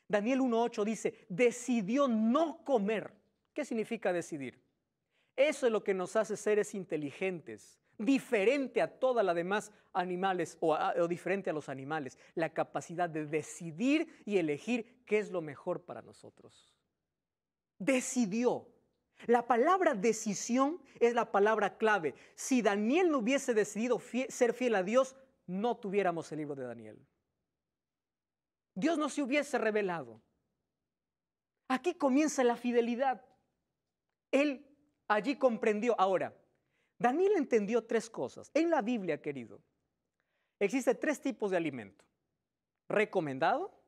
Daniel 1:8 dice, decidió no comer. ¿Qué significa decidir? Eso es lo que nos hace seres inteligentes, diferente a todas las demás animales o diferente a los animales, la capacidad de decidir y elegir qué es lo mejor para nosotros. Decidió. La palabra decisión es la palabra clave. Si Daniel no hubiese decidido ser fiel a Dios, no tuviéramos el libro de Daniel. Dios no se hubiese revelado. Aquí comienza la fidelidad. Él allí comprendió. Ahora, Daniel entendió 3 cosas. En la Biblia, querido, existen 3 tipos de alimento: recomendado,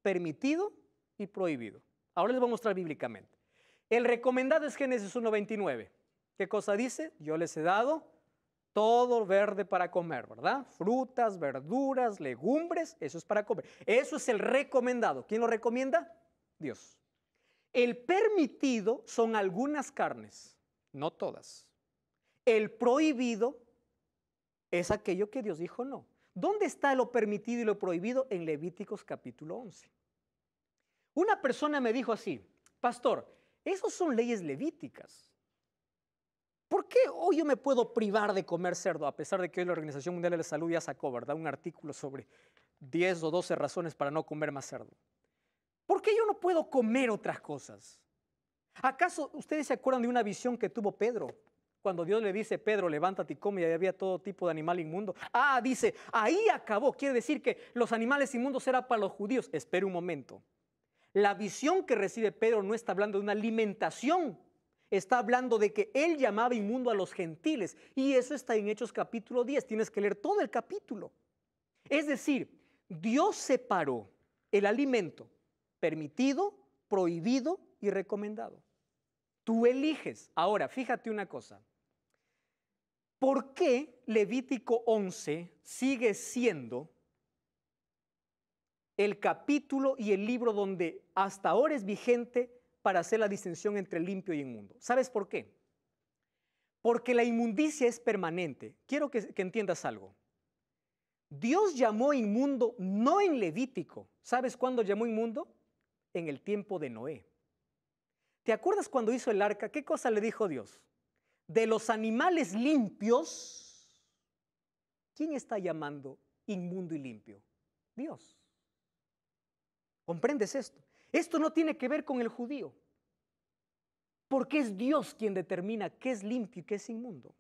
permitido y prohibido. Ahora les voy a mostrar bíblicamente. El recomendado es Génesis 1:29. ¿Qué cosa dice? Yo les he dado todo verde para comer, ¿verdad? Frutas, verduras, legumbres, eso es para comer. Eso es el recomendado. ¿Quién lo recomienda? Dios. El permitido son algunas carnes, no todas. El prohibido es aquello que Dios dijo no. ¿Dónde está lo permitido y lo prohibido? En Levíticos capítulo 11. Una persona me dijo así, pastor, esos son leyes levíticas. ¿Por qué hoy yo me puedo privar de comer cerdo? A pesar de que hoy la Organización Mundial de la Salud ya sacó, ¿verdad? Un artículo sobre 10 o 12 razones para no comer más cerdo. ¿Por qué yo no puedo comer otras cosas? ¿Acaso ustedes se acuerdan de una visión que tuvo Pedro? Cuando Dios le dice, Pedro, levántate y come, y ahí había todo tipo de animal inmundo. Ah, dice, ahí acabó. Quiere decir que los animales inmundos eran para los judíos. Espera un momento. La visión que recibe Pedro no está hablando de una alimentación. Está hablando de que él llamaba inmundo a los gentiles. Y eso está en Hechos capítulo 10. Tienes que leer todo el capítulo. Es decir, Dios separó el alimento permitido, prohibido y recomendado. Tú eliges. Ahora, fíjate una cosa. ¿Por qué Levítico 11 sigue siendo el capítulo y el libro donde hasta ahora es vigente para hacer la distinción entre limpio y inmundo? ¿Sabes por qué? Porque la inmundicia es permanente. Quiero que entiendas algo. Dios llamó inmundo no en Levítico. ¿Sabes cuándo llamó inmundo? En el tiempo de Noé. ¿Te acuerdas cuando hizo el arca? ¿Qué cosa le dijo Dios? De los animales limpios, ¿quién está llamando inmundo y limpio? Dios. ¿Comprendes esto? Esto no tiene que ver con el judío, porque es Dios quien determina qué es limpio y qué es inmundo.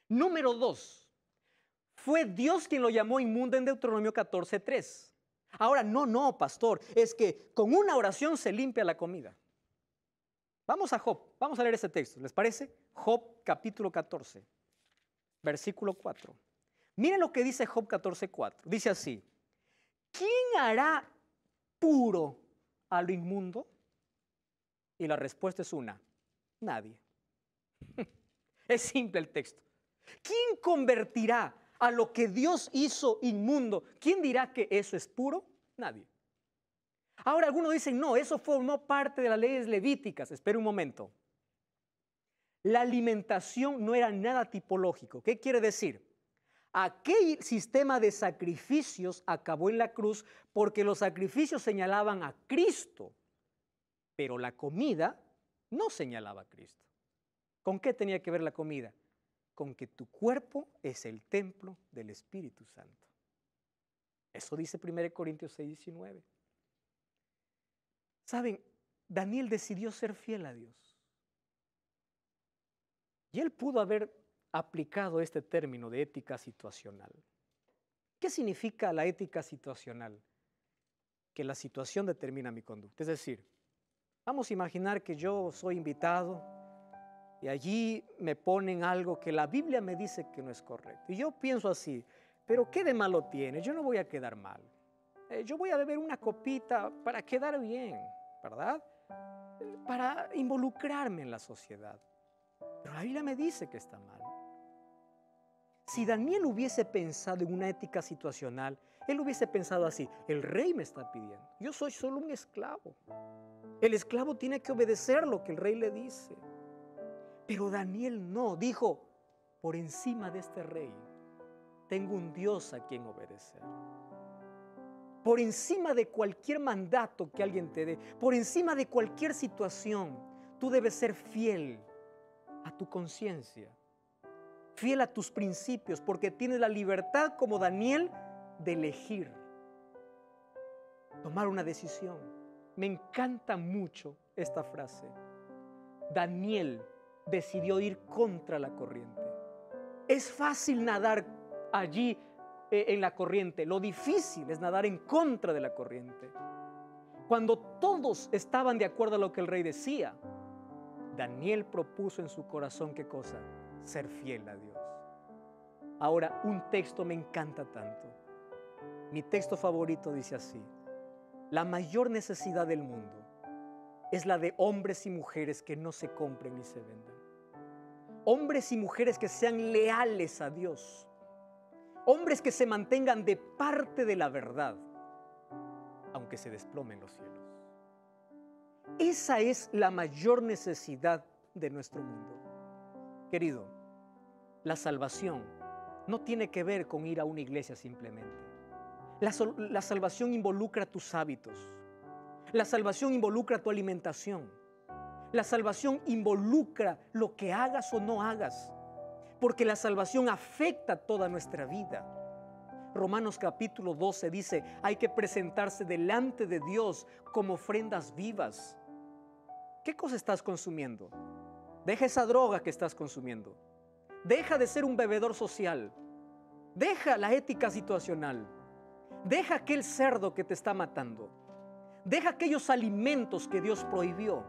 Número 2, fue Dios quien lo llamó inmundo en Deuteronomio 14:3. Ahora, no, pastor, es que con una oración se limpia la comida. Vamos a Job, vamos a leer ese texto, ¿les parece? Job capítulo 14, versículo 4. Miren lo que dice Job 14:4. Dice así, ¿quién hará puro a lo inmundo? Y la respuesta es una, nadie. Es simple el texto. ¿Quién convertirá a lo que Dios hizo inmundo? ¿Quién dirá que eso es puro? Nadie. Ahora algunos dicen, no, eso formó parte de las leyes levíticas. Espera un momento. La alimentación no era nada tipológico. ¿Qué quiere decir? Aquel sistema de sacrificios acabó en la cruz porque los sacrificios señalaban a Cristo, pero la comida no señalaba a Cristo. ¿Con qué tenía que ver la comida? Con que tu cuerpo es el templo del Espíritu Santo. Eso dice 1 Corintios 6:19. ¿Saben? Daniel decidió ser fiel a Dios. Y él pudo haber aplicado este término de ética situacional. ¿Qué significa la ética situacional? Que la situación determina mi conducta. Es decir, vamos a imaginar que yo soy invitado y allí me ponen algo que la Biblia me dice que no es correcto. Y yo pienso así, pero ¿qué de malo tiene? Yo no voy a quedar mal. Yo voy a beber una copita para quedar bien, ¿verdad? Para involucrarme en la sociedad. Pero la Biblia me dice que está mal. Si Daniel hubiese pensado en una ética situacional, él hubiese pensado así, el rey me está pidiendo, yo soy solo un esclavo. El esclavo tiene que obedecer lo que el rey le dice. Pero Daniel no, dijo, por encima de este rey, tengo un Dios a quien obedecer. Por encima de cualquier mandato que alguien te dé, por encima de cualquier situación, tú debes ser fiel a tu conciencia, fiel a tus principios, porque tienes la libertad como Daniel de elegir, tomar una decisión. Me encanta mucho esta frase. Daniel decidió ir contra la corriente. Es fácil nadar allí en la corriente, lo difícil es nadar en contra de la corriente. Cuando todos estaban de acuerdo a lo que el rey decía, Daniel propuso en su corazón, ¿qué cosa? Ser fiel a Dios. Ahora, un texto me encanta tanto. Mi texto favorito dice así: la mayor necesidad del mundo es la de hombres y mujeres que no se compren ni se vendan. Hombres y mujeres que sean leales a Dios. Hombres que se mantengan de parte de la verdad, aunque se desplomen los cielos. Esa es la mayor necesidad de nuestro mundo. Querido, la salvación no tiene que ver con ir a una iglesia simplemente. La salvación involucra tus hábitos. La salvación involucra tu alimentación. La salvación involucra lo que hagas o no hagas, porque la salvación afecta toda nuestra vida. Romanos capítulo 12 dice, hay que presentarse delante de Dios como ofrendas vivas. ¿Qué cosa estás consumiendo? Deja esa droga que estás consumiendo. Deja de ser un bebedor social. Deja la ética situacional. Deja aquel cerdo que te está matando. Deja aquellos alimentos que Dios prohibió.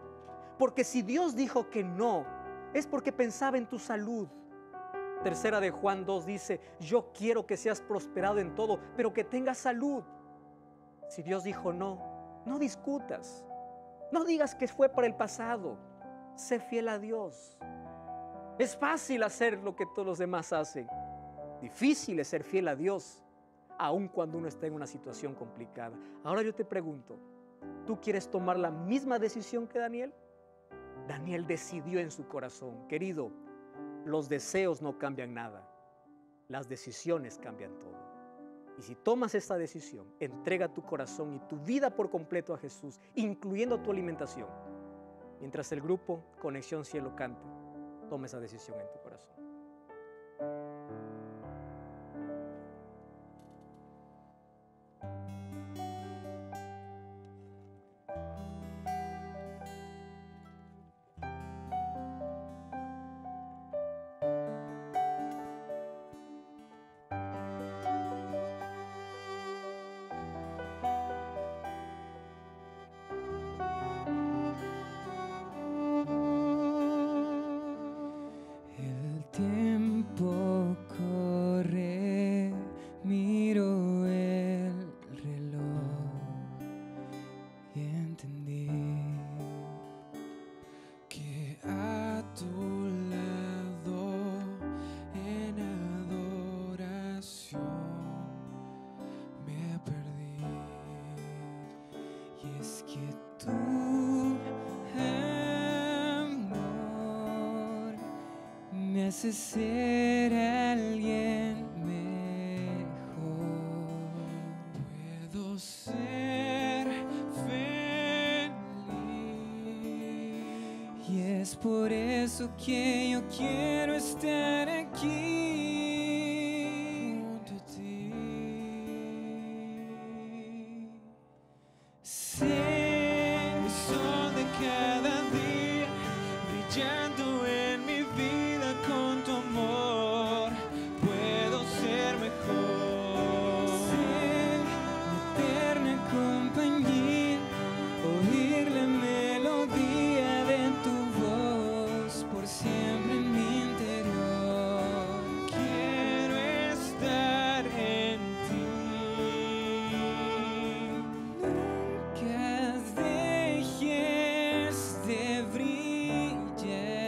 Porque si Dios dijo que no, es porque pensaba en tu salud. Tercera de Juan 2 dice, yo quiero que seas prosperado en todo, pero que tengas salud. Si Dios dijo no, no discutas. No digas que fue para el pasado. Sé fiel a Dios. Es fácil hacer lo que todos los demás hacen. Difícil es ser fiel a Dios, aun cuando uno está en una situación complicada. Ahora yo te pregunto, ¿tú quieres tomar la misma decisión que Daniel? Daniel decidió en su corazón. Querido, los deseos no cambian nada. Las decisiones cambian todo. Y si tomas esta decisión, entrega tu corazón y tu vida por completo a Jesús, incluyendo tu alimentación. Mientras el grupo Conexión Cielo canta, toma esa decisión en tu corazón. hace ser alguien mejor. Puedo ser feliz y es por eso que yo quiero estar aquí junto a ti. Sé el sol de cada día brillando en mi vida con tu amor. Puedo ser mejor. Sé mi eterna compañía, oír la melodía de tu voz por siempre en mi interior. Quiero estar en ti. Nunca dejes de brillar.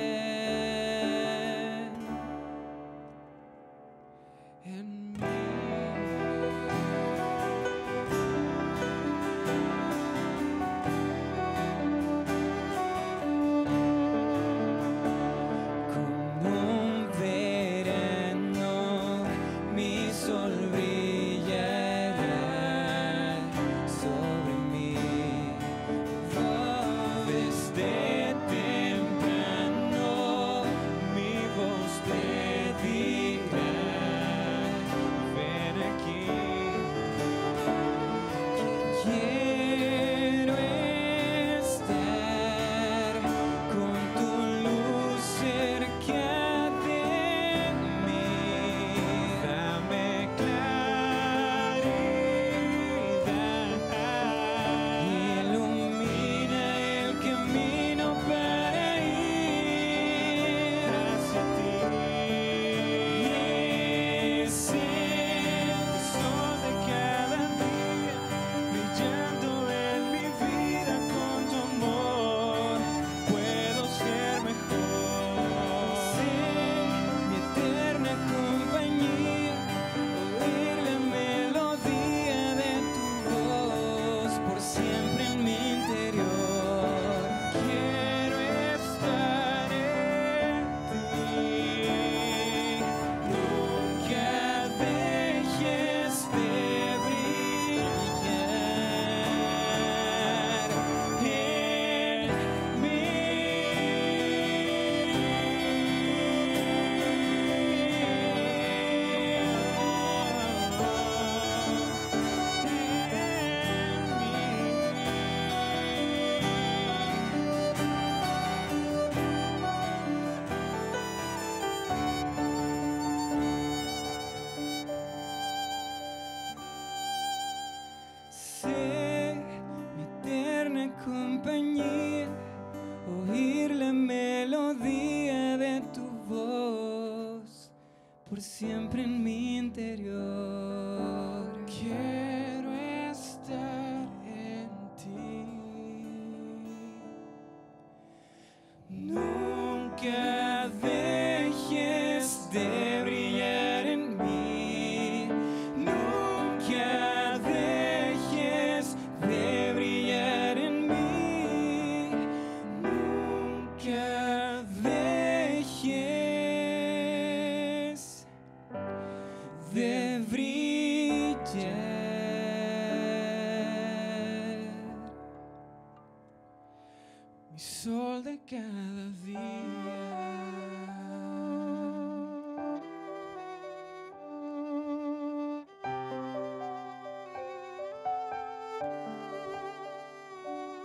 mi sol de cada día.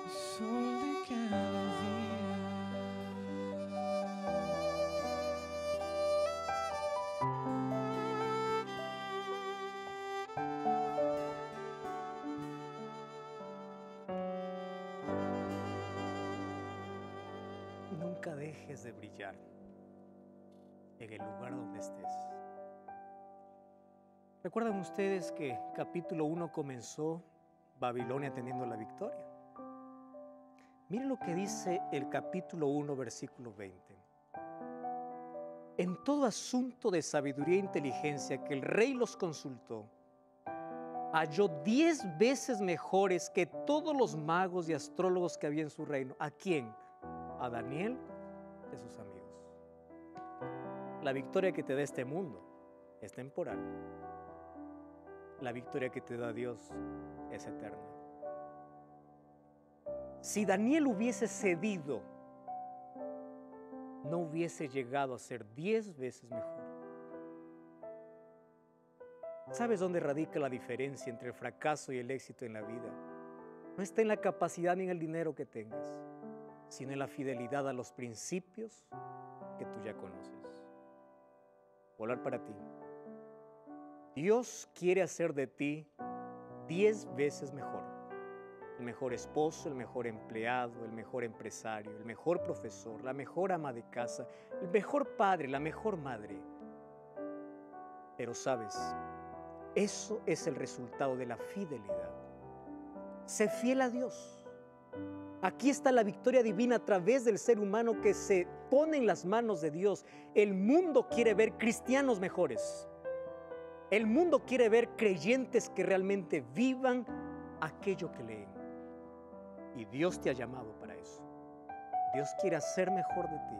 Mi sol de cada día. Nunca dejes de brillar en el lugar donde estés. ¿Recuerdan ustedes que capítulo 1 comenzó Babilonia teniendo la victoria? Miren lo que dice el capítulo 1, versículo 20. En todo asunto de sabiduría e inteligencia que el rey los consultó, halló 10 veces mejores que todos los magos y astrólogos que había en su reino. ¿A quién? A Daniel y a sus amigos. La victoria que te da este mundo es temporal. La victoria que te da Dios es eterna. Si Daniel hubiese cedido, no hubiese llegado a ser 10 veces mejor. ¿Sabes dónde radica la diferencia entre el fracaso y el éxito en la vida? No está en la capacidad ni en el dinero que tengas, sino en la fidelidad a los principios que tú ya conoces. Voy a hablar para ti. Dios quiere hacer de ti 10 veces mejor. El mejor esposo, el mejor empleado, el mejor empresario, el mejor profesor, la mejor ama de casa, el mejor padre, la mejor madre. Pero sabes, eso es el resultado de la fidelidad. Sé fiel a Dios. Aquí está la victoria divina a través del ser humano que se pone en las manos de Dios. El mundo quiere ver cristianos mejores. El mundo quiere ver creyentes que realmente vivan aquello que leen. Y Dios te ha llamado para eso. Dios quiere hacer mejor de ti.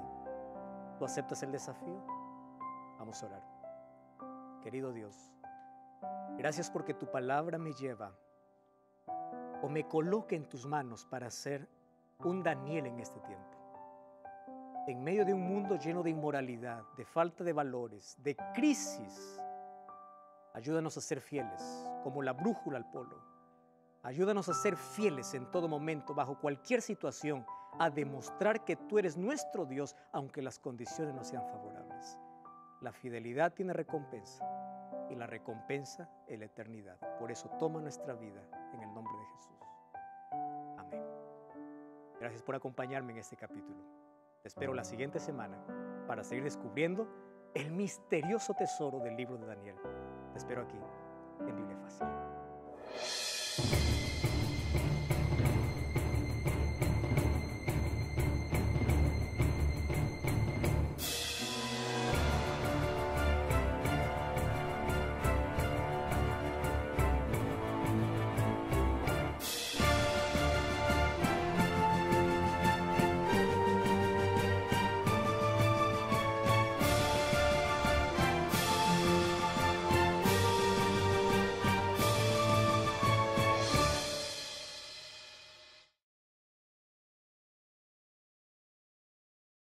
¿Tú aceptas el desafío? Vamos a orar. Querido Dios, gracias porque tu palabra me lleva o me coloca en tus manos para ser un Daniel en este tiempo. En medio de un mundo lleno de inmoralidad, de falta de valores, de crisis, ayúdanos a ser fieles, como la brújula al polo. Ayúdanos a ser fieles en todo momento, bajo cualquier situación, a demostrar que tú eres nuestro Dios, aunque las condiciones no sean favorables. La fidelidad tiene recompensa y la recompensa es la eternidad. Por eso toma nuestra vida en el nombre de Jesús. Amén. Gracias por acompañarme en este capítulo. Te espero la siguiente semana para seguir descubriendo el misterioso tesoro del libro de Daniel. Te espero aquí en Biblia Fácil.